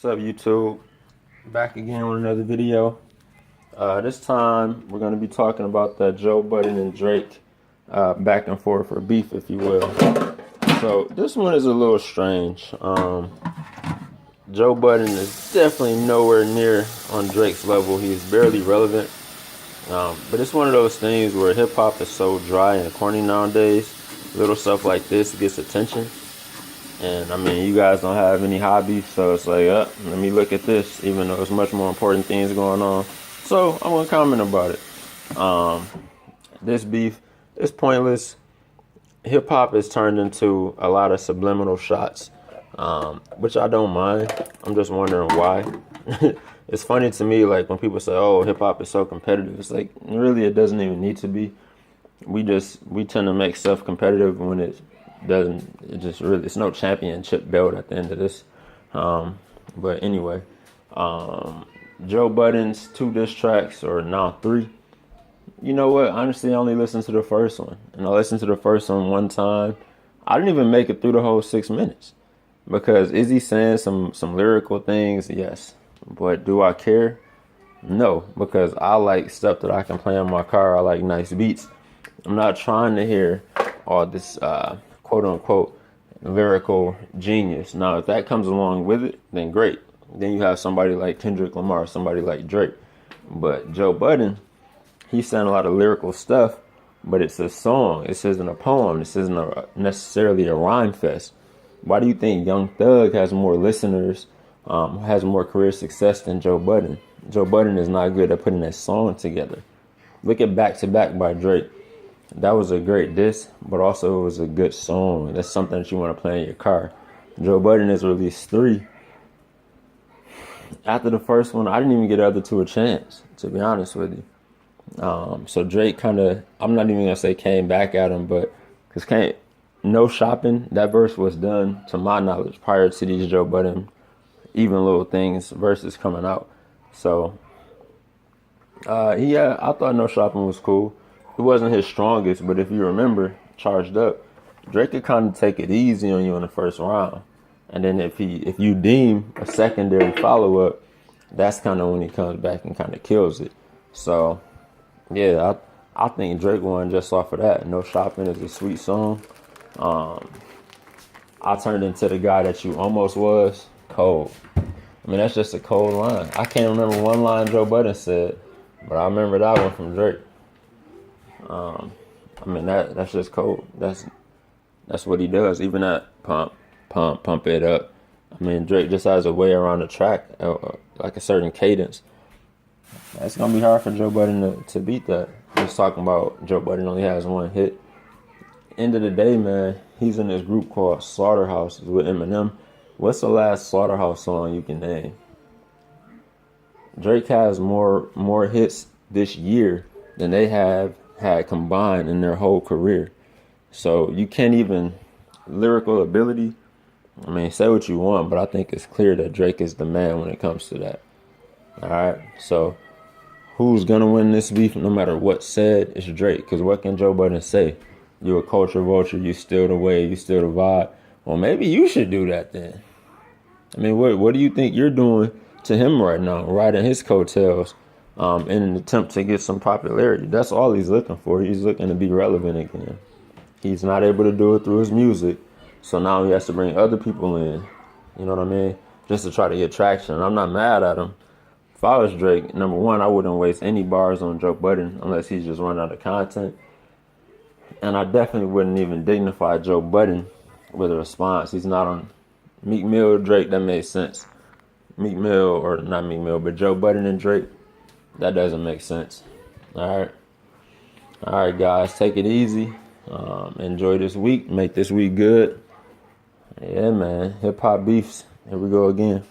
What's up, YouTube? Back again with another video. This time we're going to be talking about that Joe Budden and Drake back and forth, or beef, if you will. So this one is a little strange. Joe Budden is definitely nowhere near on Drake's level. He's barely relevant. But it's one of those things where hip hop is so dry and corny nowadays. Little stuff like this gets attention. And I mean, you guys don't have any hobbies, so it's like, let me look at this, even though there's much more important things going on. So I'm gonna comment about it. This beef is pointless. Hip hop has turned into a lot of subliminal shots, which I don't mind. I'm just wondering why. It's funny to me, like when people say, "Oh, hip hop is so competitive." It's like, really, it doesn't even need to be. We tend to make stuff competitive when it's it's no championship belt at the end of this. But anyway, Joe Budden's 2 diss tracks, or now 3. You know what? Honestly, I only listened to the first one, and I listened to the first one time. I didn't even make it through the whole 6 minutes, because is he saying some lyrical things? Yes. But do I care? No, because I like stuff that I can play in my car. I like nice beats. I'm not trying to hear all this quote unquote lyrical genius. Now, if that comes along with it, then great. Then you have somebody like Kendrick Lamar, somebody like Drake. But Joe Budden, he's saying a lot of lyrical stuff, but it's a song. This isn't a poem. This isn't necessarily a rhyme fest. Why do you think Young Thug has more listeners, has more career success than Joe Budden? Joe Budden is not good at putting that song together. Look at Back to Back by Drake. That was a great diss, but also it was a good song. That's something that you want to play in your car. Joe Budden has released 3. After the first one, I didn't even get the other 2 a chance, to be honest with you. So Drake kind of, I'm not even going to say came back at him, but because No Shopping, that verse was done, to my knowledge, prior to these Joe Budden Even Little Things verses coming out. So, yeah, I thought No Shopping was cool. It wasn't his strongest, but if you remember, Charged Up, Drake could kind of take it easy on you in the first round. And then if you deem a secondary follow-up, that's kind of when he comes back and kind of kills it. So, yeah, I think Drake won just off of that. No Shopping is a sweet song. I turned into the guy that you almost was. Cold. I mean, that's just a cold line. I can't remember one line Joe Budden said, but I remember that one from Drake. I mean, that's just cold. That's what he does. Even that pump it up. I mean, Drake just has a way around the track, like a certain cadence. It's gonna be hard for Joe Budden to beat that. Just talking about Joe Budden only has 1 hit. End of the day, man, he's in this group called Slaughterhouse with Eminem. What's the last Slaughterhouse song you can name? Drake has more hits this year than they have had combined in their whole career. So you can't even, lyrical ability, I mean, say what you want, but I think it's clear that Drake is the man when it comes to that. All right, so who's gonna win this beef no matter what's said? It's Drake, because what can Joe Budden say? You're a culture vulture, you steal the wave, you steal the vibe. Well, maybe you should do that then. I mean, what do you think you're doing to him right now, riding his coattails in an attempt to get some popularity? That's all he's looking for. He's looking to be relevant again. He's not able to do it through his music, so now he has to bring other people in. You know what I mean? Just to try to get traction. I'm not mad at him. If I was Drake, number one, I wouldn't waste any bars on Joe Budden unless he's just run out of content. And I definitely wouldn't even dignify Joe Budden with a response. He's not on Meek Mill, Drake. That makes sense. Meek Mill, or not Meek Mill, but Joe Budden and Drake, that doesn't make sense. All right, guys, take it easy. Enjoy this week. Make this week good. Yeah, man. Hip hop beefs. Here we go again.